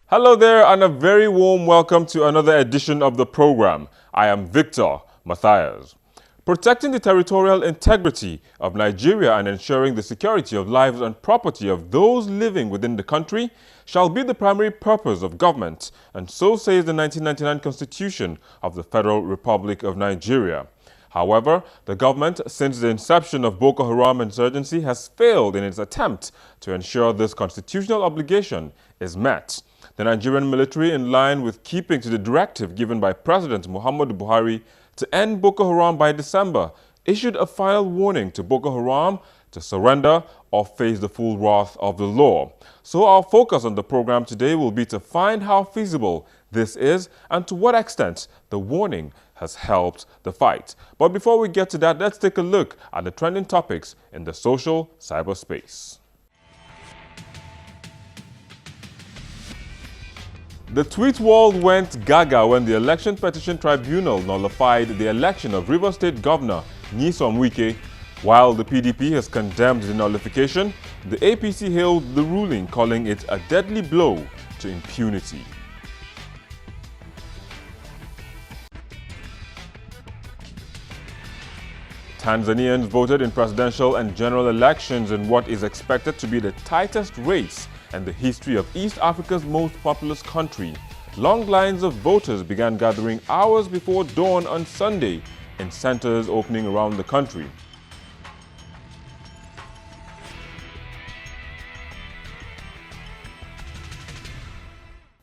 Hello there, and a very warm welcome to another edition of the program. I am Victor Matthias. Protecting the territorial integrity of Nigeria and ensuring the security of lives and property of those living within the country shall be the primary purpose of government, and so says the 1999 Constitution of the Federal Republic of Nigeria. However, the government, since the inception of Boko Haram insurgency, has failed in its attempt to ensure this constitutional obligation is met. The Nigerian military, in line with keeping to the directive given by President Muhammadu Buhari to end Boko Haram by December, issued a final warning to Boko Haram to surrender or face the full wrath of the law. So our focus on the program today will be to find how feasible this is and to what extent the warning has helped the fight. But before we get to that, let's take a look at the trending topics in the social cyberspace. The tweet world went gaga when the Election Petition Tribunal nullified the election of Rivers State Governor Nyesom Wike. While the PDP has condemned the nullification, the APC hailed the ruling, calling it a deadly blow to impunity. Tanzanians voted in presidential and general elections in what is expected to be the tightest race in the history of East Africa's most populous country. Long lines of voters began gathering hours before dawn on Sunday in centers opening around the country.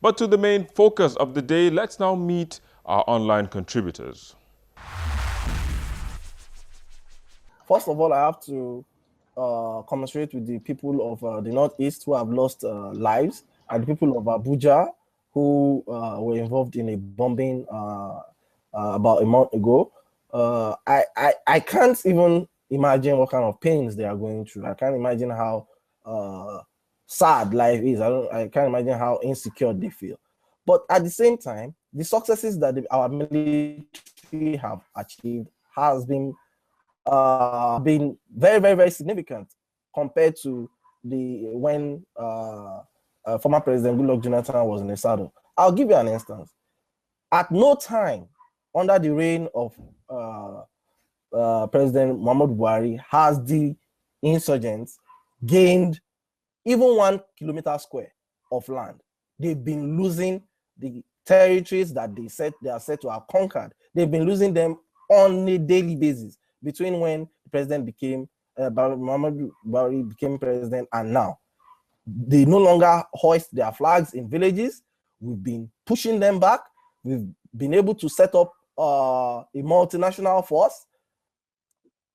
But to the main focus of the day, let's now meet our online contributors. First of all, I have to commiserate with the people of the Northeast who have lost lives, and the people of Abuja who were involved in a bombing about a month ago. I can't even imagine what kind of pains they are going through. I can't imagine how sad life is. I can't imagine how insecure they feel. But at the same time, the successes that our military have achieved has been very, very, very significant compared to when former President Goodluck Jonathan was in the saddle. I'll give you an instance. At no time under the reign of President Muhammadu Buhari has the insurgents gained even 1 kilometer square of land. They've been losing the territories that they are said to have conquered. They've been losing them on a daily basis between when the president became Muhammadu Buhari became president and now. They no longer hoist their flags in villages. We've been pushing them back. We've been able to set up a multinational force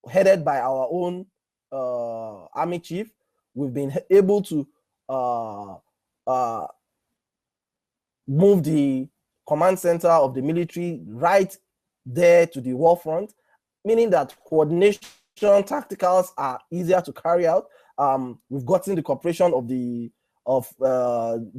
headed by our own army chief. We've been able to move the command center of the military right there to the war front, meaning that coordination tacticals are easier to carry out. We've gotten the cooperation of the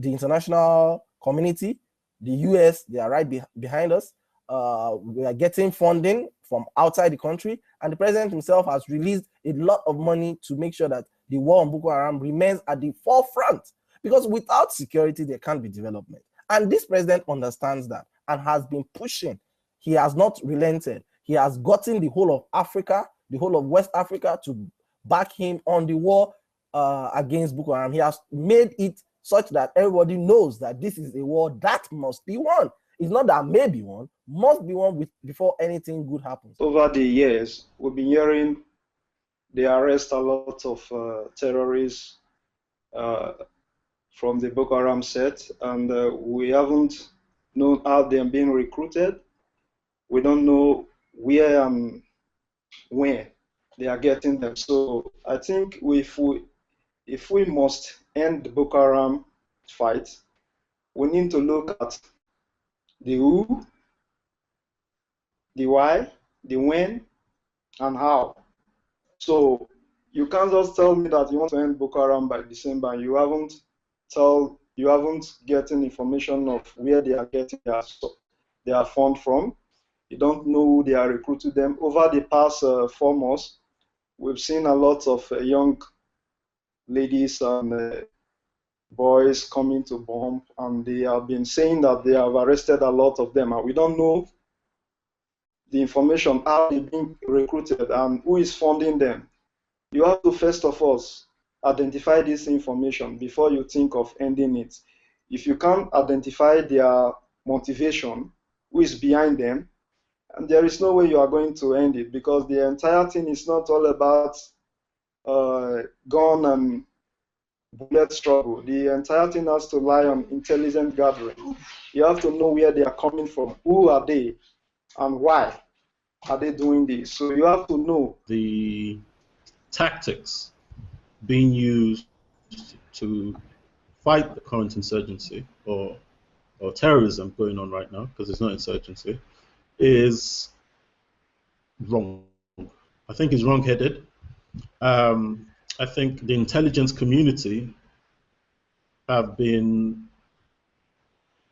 international community. The US, they are right behind us. We are getting funding from outside the country, and the president himself has released a lot of money to make sure that the war on Boko Haram remains at the forefront, because without security, there can't be development. And this president understands that and has been pushing. He has not relented. He has gotten the whole of Africa, the whole of West Africa to back him on the war against Boko Haram. He has made it such that everybody knows that this is a war that must be won. It's not that may be won, must be won before anything good happens. Over the years, we've been hearing they arrest a lot of terrorists from the Boko Haram set, and we haven't known how they're being recruited. We don't know where and when they are getting them. So I think if we must end the Boko Haram fight, we need to look at the who, the why, the when, and how. So you can't just tell me that you want to end Boko Haram by December and you haven't gotten information of where they are getting their fund from. You don't know who they are recruiting them. Over the past 4 months, we've seen a lot of young ladies and boys coming to bomb, and they have been saying that they have arrested a lot of them, and we don't know the information, how they're being recruited and who is funding them. You have to first of all identify this information before you think of ending it. If you can't identify their motivation, who is behind them, and there is no way you are going to end it, because the entire thing is not all about gun and bullet struggle. The entire thing has to lie on intelligent gathering. You have to know where they are coming from, who are they, and why are they doing this. So you have to know the tactics being used to fight the current insurgency or terrorism going on right now, because it's not insurgency, is wrong. I think it's wrong-headed. I think the intelligence community have been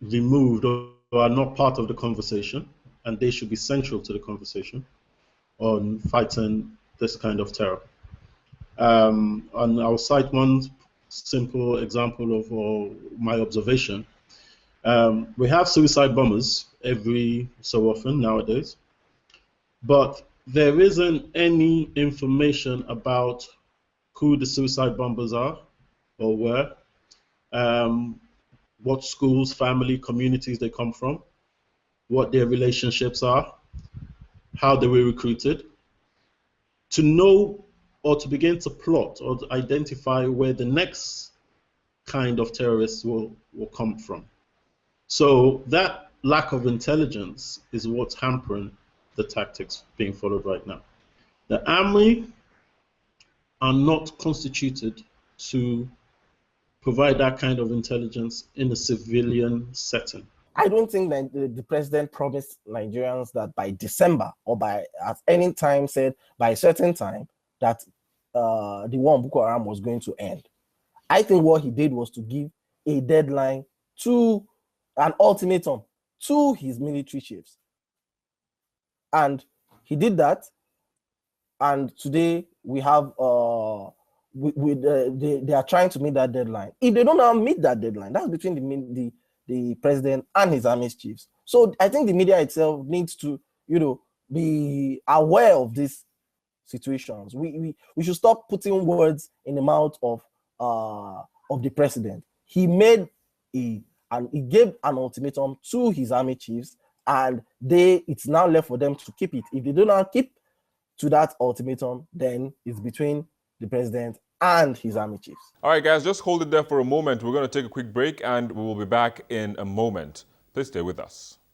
removed or are not part of the conversation, and they should be central to the conversation on fighting this kind of terror. And I'll cite one simple example of my observation. We have suicide bombers every so often nowadays, but there isn't any information about who the suicide bombers are or were, what schools, family, communities they come from, what their relationships are, how they were recruited, to know or to begin to plot or to identify where the next kind of terrorists will come from. So that lack of intelligence is what's hampering the tactics being followed right now. The army are not constituted to provide that kind of intelligence in a civilian setting. I don't think that the president promised Nigerians that by December or by at any time said by a certain time that the war on Boko Haram was going to end. I think what he did was to give a deadline to an ultimatum to his military chiefs. And he did that. And today we have they are trying to meet that deadline. If they don't now meet that deadline, that's between the president and his army chiefs. So I think the media itself needs to, be aware of these situations. We should stop putting words in the mouth of the president. He made he gave an ultimatum to his army chiefs, and it's now left for them to keep it. If they do not keep to that ultimatum, then it's between the president and his army chiefs. All right, guys, just hold it there for a moment. We're going to take a quick break, and we will be back in a moment. Please stay with us.